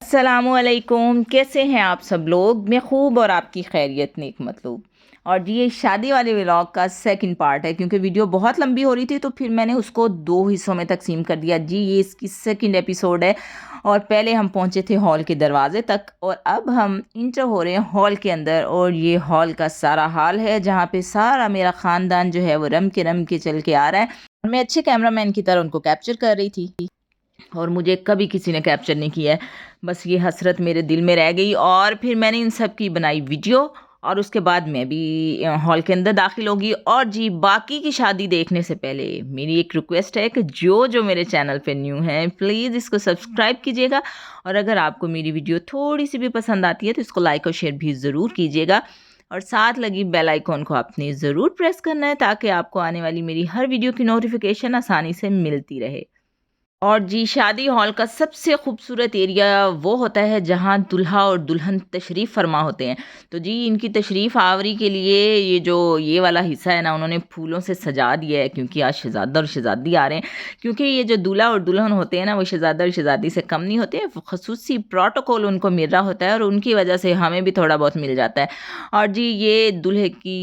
अस्सलामुअलैकुम, कैसे हैं आप सब लोग। मैं खूब और आपकी खैरियत नेक मतलूब। और ये शादी वाले व्लॉग का सेकंड पार्ट है, क्योंकि वीडियो बहुत लंबी हो रही थी तो फिर मैंने उसको 2 हिस्सों में तकसीम कर दिया जी। ये इसकी सेकंड एपिसोड है। और पहले हम पहुंचे थे हॉल के दरवाजे तक और अब हम इंटर हो रहे हैं हॉल के अंदर। और ये हॉल का सारा हाल है जहाँ पे सारा मेरा ख़ानदान जो है वो रम के चल के आ रहा है। मैं अच्छे कैमरामैन की तरह उनको कैप्चर कर रही थी और मुझे कभी किसी ने कैप्चर नहीं किया है। बस ये हसरत मेरे दिल में रह गई और फिर मैंने इन सब की बनाई वीडियो। और उसके बाद मैं भी हॉल के अंदर दाखिल होगी। और जी, बाकी की शादी देखने से पहले मेरी एक रिक्वेस्ट है कि जो जो मेरे चैनल पे न्यू हैं प्लीज़ इसको सब्सक्राइब कीजिएगा। और अगर आपको मेरी वीडियो थोड़ी सी भी पसंद आती है तो इसको लाइक और शेयर भी ज़रूर कीजिएगा। और साथ लगी बेल आइकॉन को आपने ज़रूर प्रेस करना है ताकि आपको आने वाली मेरी हर वीडियो की नोटिफिकेशन आसानी से मिलती रहे। और जी, शादी हॉल का सबसे खूबसूरत एरिया वो होता है जहाँ दुल्हा और दुल्हन तशरीफ़ फरमा होते हैं। तो जी, इनकी तशरीफ़ आवरी के लिए ये वाला हिस्सा है ना, उन्होंने फूलों से सजा दिया है क्योंकि आज शहज़ादा और शहज़ादी आ रहे हैं। क्योंकि ये जो दूल्हा और दुल्हन होते हैं ना, वो शहज़ादा और शहज़ादी से कम नहीं होते। ख़ुसूसी प्रोटोकॉल उनको मिल रहा होता है और उनकी वजह से हमें भी थोड़ा बहुत मिल जाता है। और जी, ये दूल्हे की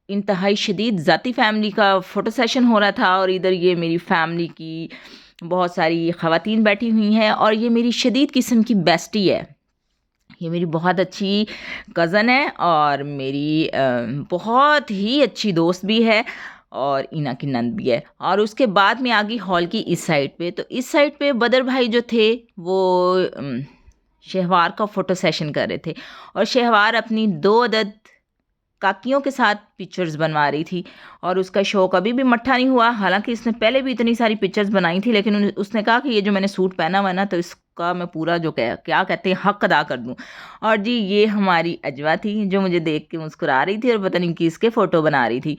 इंतहाई शदीद ज़ाती फ़ैमिली का फ़ोटो सेशन हो रहा था और इधर ये मेरी फ़ैमिली की बहुत सारी ख़वातीन बैठी हुई हैं। और ये मेरी शदीद किस्म की बेस्टी है। ये मेरी बहुत अच्छी कज़न है और मेरी बहुत ही अच्छी दोस्त भी है और इना की नंद भी है। और उसके बाद में आ गई हॉल की इस साइड पे। तो इस साइड पे बदर भाई जो थे वो शहवार का फ़ोटो सेशन कर रहे थे और शहवार अपनी 2 अदद काकियों के साथ पिक्चर्स बनवा रही थी। और उसका शौक अभी भी मट्ठा नहीं हुआ। हालांकि इसने पहले भी इतनी सारी पिक्चर्स बनाई थी, लेकिन उसने कहा कि ये जो मैंने सूट पहना हुआ ना, तो इसका मैं पूरा जो क्या कहते हैं हक अदा कर दूं। और जी, ये हमारी अजवा थी जो मुझे देख के मुस्कुरा रही थी और पता नहीं किसके फ़ोटो बना रही थी।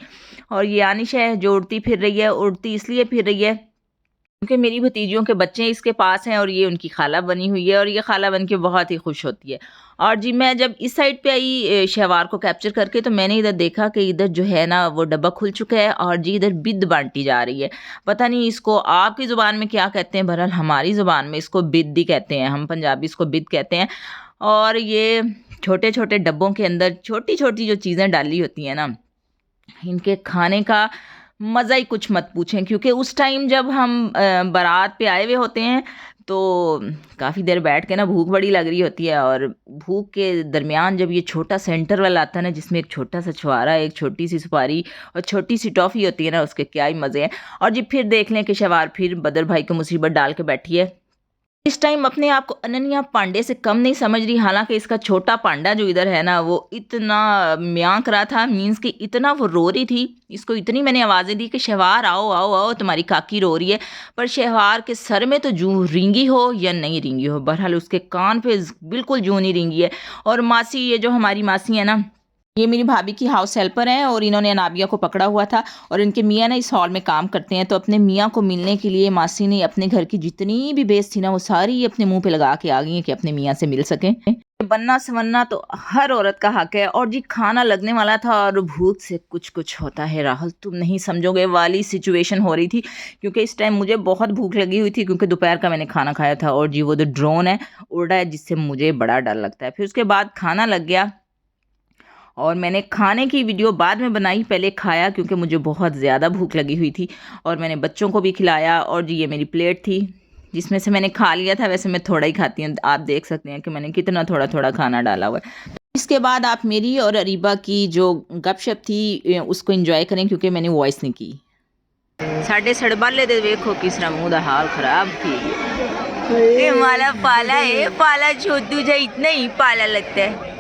और ये आनिश है जो उड़ती फिर रही है। उड़ती इसलिए फिर रही है क्योंकि मेरी भतीजियों के बच्चे इसके पास हैं और ये उनकी खाला बनी हुई है और ये खाला बन के बहुत ही खुश होती है। और जी, मैं जब इस साइड पे आई शहवार को कैप्चर करके, तो मैंने इधर देखा कि इधर जो है ना वो डब्बा खुल चुका है और जी इधर बिद बांटी जा रही है। पता नहीं इसको आपकी ज़ुबान में क्या कहते हैं, बहरहाल हमारी ज़ुबान में इसको बिद ही कहते हैं। हम पंजाबी इसको बिद कहते हैं। और ये छोटे छोटे डब्बों के अंदर छोटी छोटी जो चीज़ें डाली होती हैं ना, इनके खाने का मज़ा ही कुछ मत पूछें। क्योंकि उस टाइम जब हम बारात पे आए हुए होते हैं तो काफ़ी देर बैठ के ना भूख बड़ी लग रही होती है। और भूख के दरमियान जब ये छोटा सा इंटरवल आता है ना, जिसमें एक छोटा सा छुहारा, एक छोटी सी सुपारी और छोटी सी टॉफ़ी होती है ना, उसके क्या ही मज़े हैं। और जी, फिर देख लें कि शहवार फिर बदर भाई को मुसीबत डाल के बैठी है। इस टाइम अपने आप को अनन्या पांडे से कम नहीं समझ रही। हालांकि इसका छोटा पांडा जो इधर है ना, वो इतना म्यांक रहा था, मीन्स कि इतना वो रो रही थी। इसको इतनी मैंने आवाज़ें दी कि शहवार आओ आओ आओ, तुम्हारी काकी रो रही है। पर शहवार के सर में तो जूं रिंगी हो या नहीं रिंगी हो, बहरहाल उसके कान पे बिल्कुल जूं नहीं रिंगी है। और मासी, ये जो हमारी मासी है ना, ये मेरी भाभी की हाउस हेल्पर हैं और इन्होंने अनाबिया को पकड़ा हुआ था। और इनके मियाँ ना इस हॉल में काम करते हैं। तो अपने मियाँ को मिलने के लिए मासी ने अपने घर की जितनी भी बेस थी ना, वो सारी अपने मुंह पे लगा के आ गई हैं कि अपने मियाँ से मिल सकें। बनना संवरना तो हर औरत का हक है। और जी, खाना लगने वाला था और भूख से कुछ कुछ होता है राहुल, तुम नहीं समझोगे वाली सिचुएशन हो रही थी। क्योंकि इस टाइम मुझे बहुत भूख लगी हुई थी क्योंकि दोपहर का मैंने खाना खाया था। और जी, वो जो ड्रोन है उड़ रहा है, जिससे मुझे बड़ा डर लगता है। फिर उसके बाद खाना लग गया और मैंने खाने की वीडियो बाद में बनाई, पहले खाया क्योंकि मुझे बहुत ज़्यादा भूख लगी हुई थी। और मैंने बच्चों को भी खिलाया। और जी, ये मेरी प्लेट थी जिसमें से मैंने खा लिया था। वैसे मैं थोड़ा ही खाती हूँ, आप देख सकते हैं कि मैंने कितना थोड़ा थोड़ा खाना डाला हुआ है। इसके बाद आप मेरी और अरीबा की जो गपशप थी उसको इंजॉय करें, क्योंकि मैंने वॉइस नहीं की। साढ़े सड़बाले दे देखो किस तरह मुँह का हाल खराब थी। माला पाला है, पाला छोटू जा इतना ही पाला लगता है।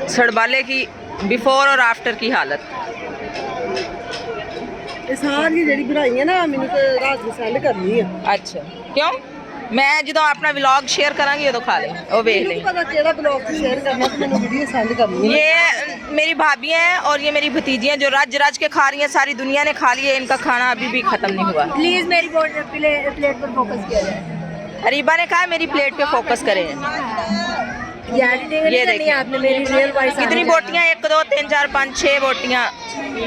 सड़बाले की बिफोर और आफ्टर की हालत सारी जेडी बनाई है ना, मैंने तो रात में सेंड करनी है। अच्छा, क्यों? मैं जो अपना व्लॉग शेयर करांगी तो खा लें और देख लें। पता केड़ा व्लॉग शेयर करना, तो मैंने वीडियो सेंड करनी है। ये मेरी भाभी हैं और ये मेरी भतीजियां जो रज रज के खा रही हैं। सारी दुनिया ने खा लिया, इनका खाना अभी भी खत्म नहीं हुआ। प्लीज मेरी प्लेट पर फोकस किया जाए। अरीबा ने कहा मेरी प्लेट पे फोकस करें। ये देखिए आपने मेरी रियल वॉइस। कितनी बोटियां? 1 2 3 4 5 6 बोटियां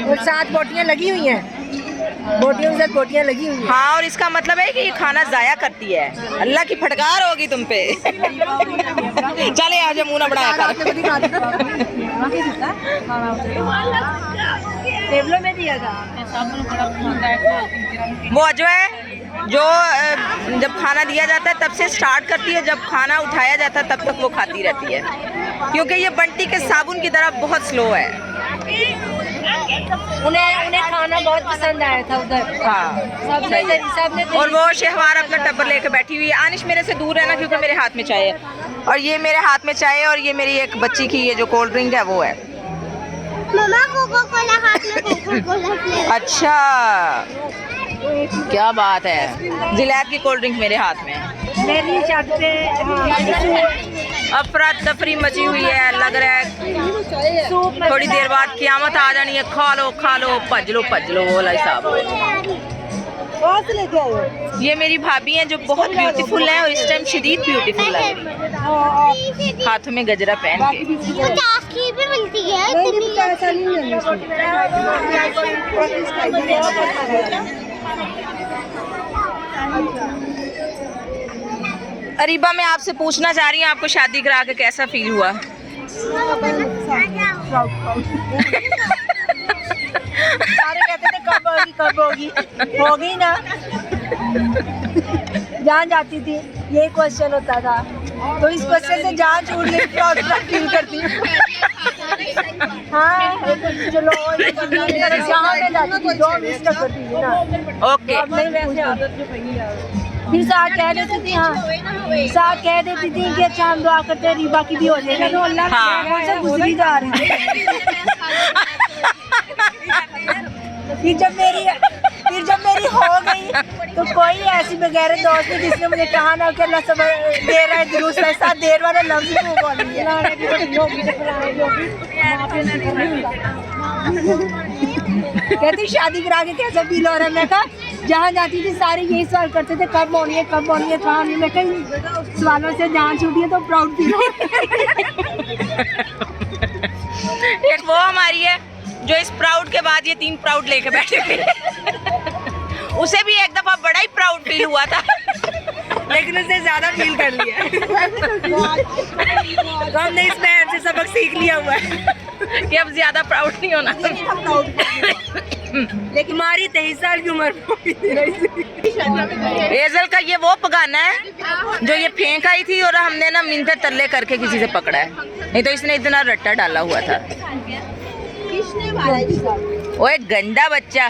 और 7 बोटियां लगी हुई हैं। बोटियों के साथ बोटियां लगी हुई हाँ, और इसका मतलब है कि ये खाना ज़ाया करती है। अल्लाह की फटकार होगी तुम पे। चले आज मुँह ना बढ़ाया कर। टेबलों में दिया था। वो जो है जो जब खाना दिया जाता है तब से स्टार्ट करती है, जब खाना उठाया जाता है तब तक वो खाती रहती है, क्योंकि ये बंटी के साबुन की तरह बहुत स्लो है। उन्हें खाना बहुत पसंद आया था उधर। हाँ, सबने और वो शहवार अपना टब्बर लेके बैठी हुई है। आनिश मेरे से दूर रहना, क्योंकि मेरे हाथ में चाय है, और ये मेरे हाथ में चाय है, और ये मेरी एक बच्ची की ये जो कोल्ड ड्रिंक है वो है। मम्मा कोको कोला हाथ में कोको कोला फ्लेवर। अच्छा, क्या बात है। जिलैब की कोल्ड ड्रिंक मेरे हाथ में। मेरी छत पे अफरा तफरी मची हुई है, लग रहा है थोड़ी देर बाद क़यामत आ जानी है। खा लो भज लो वाला हिसाब। लेके आए। ये मेरी भाभी हैं जो बहुत ब्यूटीफुल हैं, और इस टाइम शदीद ब्यूटीफुल लग रही है, हाथों में गजरा पहन के। 50 की भी मिलती है। ऐसा नहीं अरीबा, मैं आपसे पूछना चाह रही हूँ, आपको शादी करा के कैसा फील हुआ? सारे कहते थे कब होगी, हो गई ना। जान जाती थी, यही क्वेश्चन होता था, तो इस क्वेश्चन से जान छूट गई, प्राउड फील करती हूँ। हाँ, चलो जहाँ पे जाती थी 2 मिस तक करती थी ना। ओके, अब नहीं, वैसे आदत जो पड़ी है। फिर साथ कह देती थी, हाँ साथ कह देती थी कि अच्छा हम दुआ करते हैं रीबा की भी हो जाएगी, तो अल्लाह से गुजरी जा रही थी। फिर जब मेरी हो गई तो कोई ऐसी बगैर दोस्त नहीं जिसने मुझे कहा ना कि अल्लाह सब दे रहा है, दुरुस्त है, साथ देर वाला लफ्ज़ ही वो बोली है। कहती शादी करा के कैसा फील हो रहा है? मैं कहा जहाँ जाती थी सारे यही सवाल करते थे, कब होनी है कहाँ नहीं। मैं कहीं सवालों से जान छूटी है तो प्राउड फील हो। एक वो हमारी है जो इस प्राउड के बाद ये 3 प्राउड लेके बैठे थे। उसे भी एक दफा बड़ा ही प्राउड फील हुआ था, लेकिन उसने ज्यादा फील कर लिया। तो हमने इस बहन से सबक सीख लिया हुआ है कि अब ज्यादा प्राउड नहीं होना। लेकिन हमारी 23 साल की उम्र एजल का ये वो पगाना है जो ये फेंक आई थी, और हमने ना मिन्नत तरले करके किसी से पकड़ा है, नहीं तो इसने इतना रट्टा डाला हुआ था। ओए गंदा बच्चा।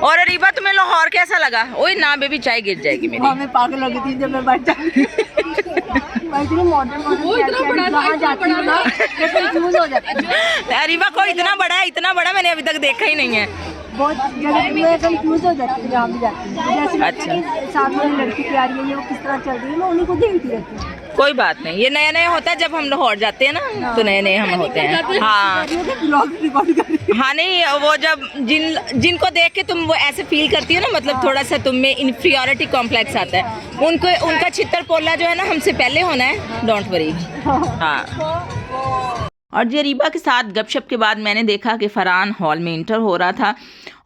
और अरीबा, तुम्हें लाहौर कैसा लगा? ओए ना बेबी, चाय गिर जाएगी मेरी। मैं पागल हो गई थी जब मैं बच्चा मॉडर्न जाती हूँ ना, मैं कंफ्यूज हो जाती हूँ। अरीबा को इतना बड़ा मैंने अभी तक देखा ही नहीं है। बहुत जगह मैं कंफ्यूज हो जाती हूँ जहाँ भी जाती हूँ। जैसे अच्छा। सामने वाली लड़की प्यारी है, ये वो किस तरह चल रही है, मैं उन्हीं को देखती रहती हूँ। कोई बात नहीं, ये नया नया होता है जब हम लाहौर जाते हैं ना, तो नए हम होते हैं। हाँ हाँ, नहीं वो जब जिनको देख के तुम वो ऐसे फील करती हो ना, मतलब थोड़ा सा तुम में इन्फीरियरिटी कॉम्प्लेक्स आता है, उनका चित्तर पोला जो है ना हमसे पहले होना है, डोंट वरी। हाँ। और जी अरीबा के साथ गपशप के बाद मैंने देखा कि फरहान हॉल में इंटर हो रहा था,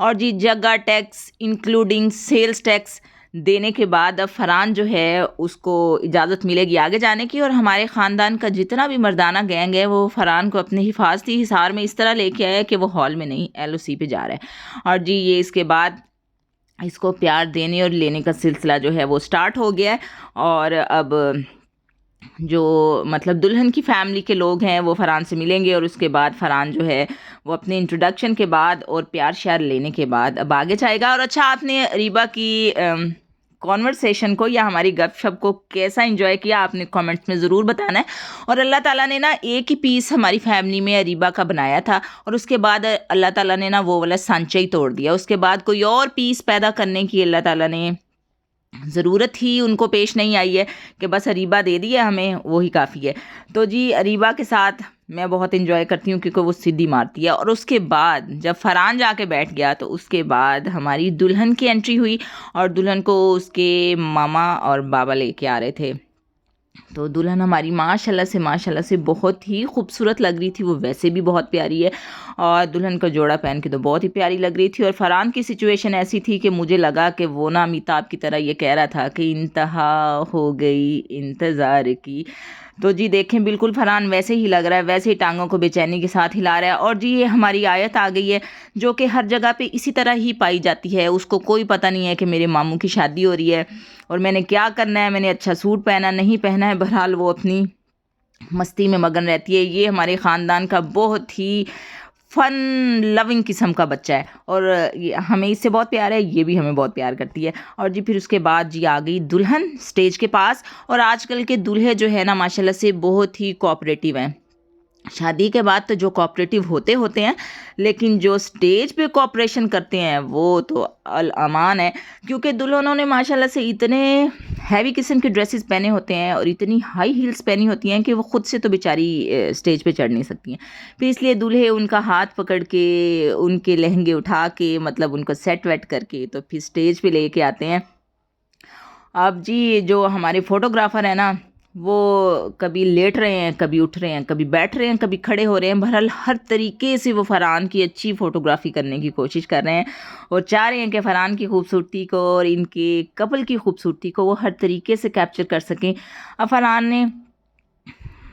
और जी जगह टैक्स इंक्लूडिंग सेल्स टैक्स देने के बाद अब फरहान जो है उसको इजाज़त मिलेगी आगे जाने की, और हमारे ख़ानदान का जितना भी मर्दाना गैंग है वो फरहान को अपने हिफाजती हिसार में इस तरह लेके आया कि वो हॉल में नहीं LOC पे जा रहा है। और जी ये इसके बाद इसको प्यार देने और लेने का सिलसिला जो है वो स्टार्ट हो गया है, और अब जो मतलब दुल्हन की फैमिली के लोग हैं वो फरहान से मिलेंगे, और उसके बाद फरहान जो है वो अपने इंट्रोडक्शन के बाद और प्यार श्यार लेने के बाद अब आगे जाएगा। और अच्छा, आपने अरीबा की कॉन्वर्सेशन को या हमारी गपशप को कैसा एंजॉय किया आपने कमेंट्स में ज़रूर बताना है। और अल्लाह ताला ने ना एक ही पीस हमारी फैमिली में अरीबा का बनाया था, और उसके बाद अल्लाह ताला ने ना वो वाला सांचा ही तोड़ दिया। उसके बाद कोई और पीस पैदा करने की अल्लाह ताला ने ज़रूरत ही उनको पेश नहीं आई है कि बस अरीबा दे दी है हमें, वही काफ़ी है। तो जी अरीबा के साथ मैं बहुत इन्जॉय करती हूँ क्योंकि वो सीधी मारती है। और उसके बाद जब फरहान जाके बैठ गया तो उसके बाद हमारी दुल्हन की एंट्री हुई, और दुल्हन को उसके मामा और बाबा लेके आ रहे थे। तो दुल्हन हमारी माशाल्लाह से बहुत ही खूबसूरत लग रही थी, वो वैसे भी बहुत प्यारी है और दुल्हन का जोड़ा पहन के तो बहुत ही प्यारी लग रही थी। और फरहान की सिचुएशन ऐसी थी कि मुझे लगा कि वो ना अमिताभ की तरह ये कह रहा था कि इंतहा हो गई इंतज़ार की। तो जी देखें बिल्कुल फरहान वैसे ही लग रहा है, वैसे ही टांगों को बेचैनी के साथ हिला रहा है। और जी ये हमारी आयत आ गई है जो कि हर जगह पे इसी तरह ही पाई जाती है। उसको कोई पता नहीं है कि मेरे मामू की शादी हो रही है और मैंने क्या करना है, मैंने अच्छा सूट पहना नहीं पहना है, बहरहाल वो अपनी मस्ती में मगन रहती है। ये हमारे ख़ानदान का बहुत ही फ़न लविंग किस्म का बच्चा है और हमें इससे बहुत प्यार है, ये भी हमें बहुत प्यार करती है। और जी फिर उसके बाद जी आ गई दुल्हन स्टेज के पास। और आजकल के दूल्हे जो है ना माशाल्लाह से बहुत ही कोऑपरेटिव हैं। शादी के बाद तो जो कोऑपरेटिव होते हैं, लेकिन जो स्टेज पे कोऑपरेशन करते हैं वो तो अल अमान है, क्योंकि दुल्हनों ने माशाल्लाह से इतने हैवी किस्म के ड्रेसेस पहने होते हैं और इतनी हाई हील्स पहनी होती हैं कि वो खुद से तो बेचारी स्टेज पे चढ़ नहीं सकती हैं। फिर इसलिए दूल्हे उनका हाथ पकड़ के उनके लहंगे उठा के मतलब उनको सेट वेट करके तो फिर स्टेज पे लेके आते हैं। अब जी जो हमारे फोटोग्राफ़र हैं ना वो कभी लेट रहे हैं, कभी उठ रहे हैं, कभी बैठ रहे हैं, कभी खड़े हो रहे हैं, बहरहाल हर तरीके से वो फरहान की अच्छी फ़ोटोग्राफ़ी करने की कोशिश कर रहे हैं और चाह रहे हैं कि फरहान की खूबसूरती को और इनके कपल की खूबसूरती को वो हर तरीके से कैप्चर कर सकें। अब फरहान ने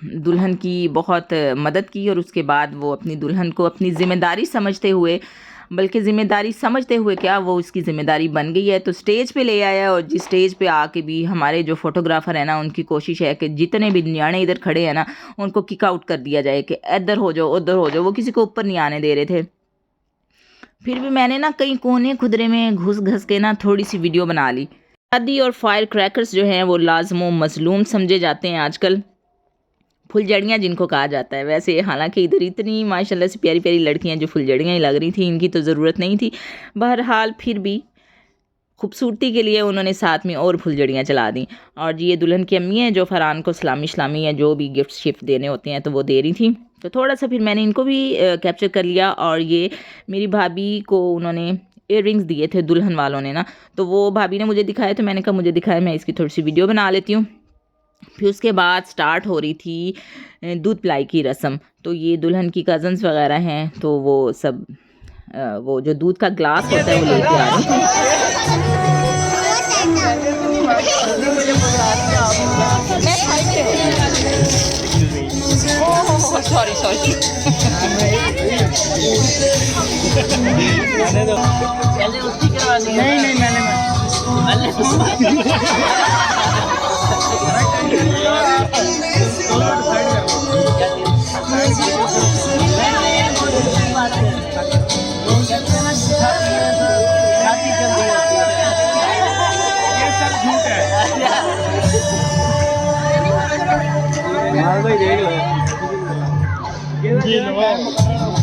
दुल्हन की बहुत मदद की और उसके बाद वो अपनी दुल्हन को अपनी ज़िम्मेदारी समझते हुए, बल्कि ज़िम्मेदारी समझते हुए क्या वो उसकी ज़िम्मेदारी बन गई है, तो स्टेज पे ले आया। और जिस स्टेज पे आके भी हमारे जो फ़ोटोग्राफ़र है ना उनकी कोशिश है कि जितने भी न्याणे इधर खड़े हैं ना उनको किक आउट कर दिया जाए कि इधर हो जाओ उधर हो जाओ। वो किसी को ऊपर नहीं आने दे रहे थे। फिर भी मैंने ना कहीं कोने खुदरे में घुस घस के ना थोड़ी सी वीडियो बना ली। शादी और फायर क्रैकर्स जो हैं वो लाज़िम मज़लूम समझे जाते हैं आजकल, फुलझड़ियाँ जिनको कहा जाता है। वैसे हालांकि इधर इतनी माशाल्लाह से प्यारी प्यारी लड़कियाँ जो फुलझड़ियाँ ही लग रही थी, इनकी तो ज़रूरत नहीं थी। बहरहाल फिर भी खूबसूरती के लिए उन्होंने साथ में और फुलझड़ियाँ चला दी। और जी ये दुल्हन की अम्मी है जो फरहान को सलामी या जो भी गिफ्ट शिफ्ट देने होते हैं तो वो दे रही थी। तो थोड़ा सा फिर मैंने इनको भी कैप्चर कर लिया। और ये मेरी भाभी को उन्होंने इयररिंग्स दिए थे दुल्हन वालों ने ना, तो वो भाभी ने मुझे दिखाया, तो मैंने कहा मुझे दिखाया, मैं इसकी थोड़ी सी वीडियो बना लेती हूँ। फिर उसके बाद स्टार्ट हो रही थी दूध पिलाई की रस्म। तो ये दुल्हन की कज़न्स वगैरह हैं, तो वो सब वो जो दूध का ग्लास होता है वो लेके आ रही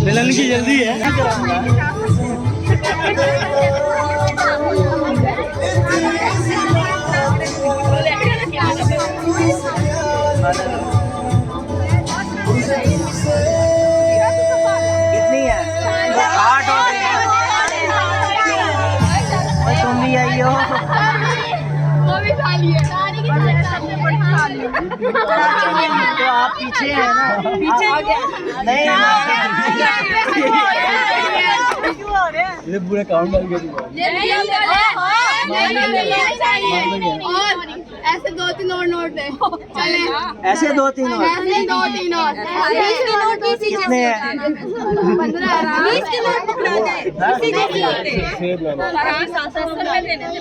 मिलन की जल्दी है। कितनी है? 8 हो गई। तुम भी आई हो। तो आप पीछे हैं ना? पीछे नहीं ये पूरा काउंट करके ऐसे 2-3 और नोट दे चले, ऐसे 2-3 और ऐसे 2-3 और 20 के नोट कितने हैं? 15 20 के नोट पकड़ा दे इसी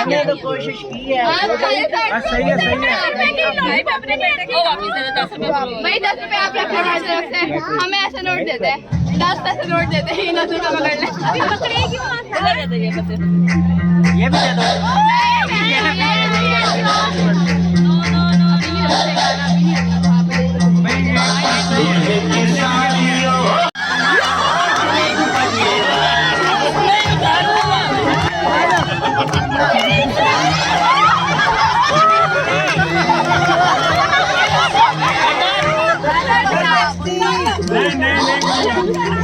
मैंने तो कोशिश की है। सही है सही है। अपने बेटे के भाई 10 रुपए आप रख लो, हमें ऐसे नोट देते हैं, 10 पैसे नोट देते हैं, 10 रुपए पकड़ ले। अभी पकड़े क्यों? ये भी दे दो।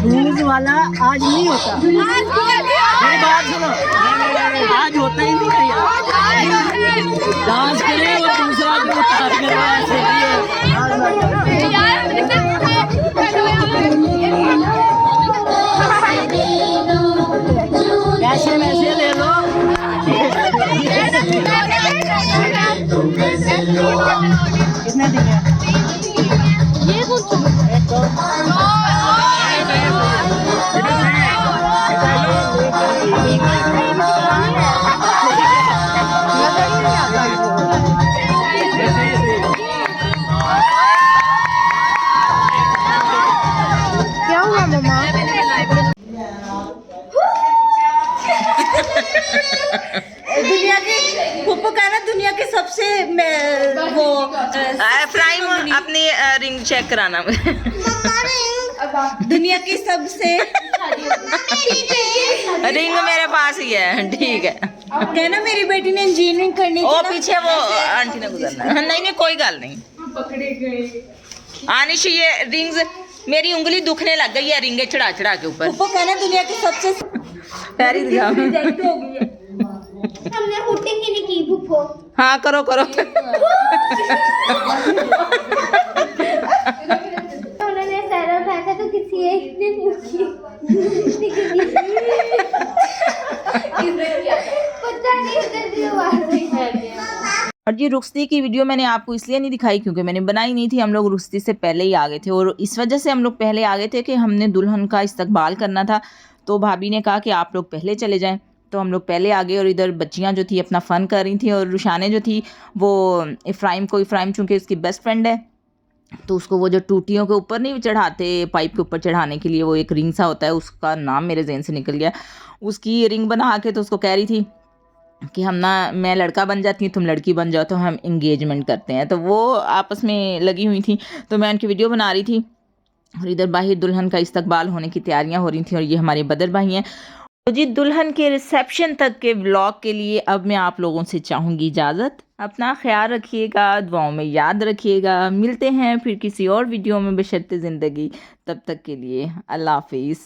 न्यूज़ वाला आज नहीं होता। मेरी बात सुनो, आज होता ही नहीं है। डांस करे और दूसरा कितना दिया? ये कौन क्या हुआ मम्मा? दुनिया के पुप्पो का ना दुनिया के सबसे वो फ्राइम अपनी रिंग चेक कराना दुनिया की सबसे रिंग मेरे पास ही है, ठीक है। कहना मेरी बेटी ने इंजीनियरिंग करनी ओ थी ना। पीछे वो आंटी ने गुजरना है। नहीं नहीं कोई गल नहीं। पकड़े गए आनिश, ये रिंग्स मेरी उंगली दुखने लग गई है रिंगे चढ़ा चढ़ा के ऊपर। पुप्पो कहना दुनिया की सबसे पैरी दिखा। हमने हुटिंग ही नहीं की फुफ्फो। हाँ करो करो। उन्होंने सैरा उठाया था तो किसी एक ने पूछी पता नहीं उधर भी आवाज आई। और ये रुखसती की वीडियो मैंने आपको इसलिए नहीं दिखाई क्योंकि मैंने बनाई नहीं थी। हम लोग रुखसती से पहले ही आ गए थे और इस वजह से हम लोग पहले आ गए थे कि हमने दुल्हन का इस्तकबाल करना था। तो भाभी ने कहा कि आप लोग पहले चले जाएं, तो हम लोग पहले आ गए। और इधर बच्चियां जो थी अपना फ़न कर रही थी और रुशाने जो थी वो इफ़राइम चूँकि उसकी बेस्ट फ्रेंड है तो उसको वो जो टूटियों के ऊपर नहीं चढ़ाते, पाइप के ऊपर चढ़ाने के लिए वो एक रिंग सा होता है, उसका नाम मेरे जहन से निकल गया, उसकी रिंग बना के तो उसको कह रही थी कि हम ना मैं लड़का बन जाती हूँ तुम लड़की बन जाओ तो हम इंगेजमेंट करते हैं। तो वो आपस में लगी हुई थी तो मैं उनकी वीडियो बना रही थी और इधर बाहर दुल्हन का इस्तकबाल होने की तैयारियां हो रही थी। और ये हमारे बदर भाई हैं। तो जी दुल्हन के रिसेप्शन तक के व्लॉग के लिए अब मैं आप लोगों से चाहूँगी इजाज़त। अपना ख्याल रखिएगा, दुआओं में याद रखिएगा। मिलते हैं फिर किसी और वीडियो में बशर्ते ज़िंदगी। तब तक के लिए अल्लाह हाफिज़।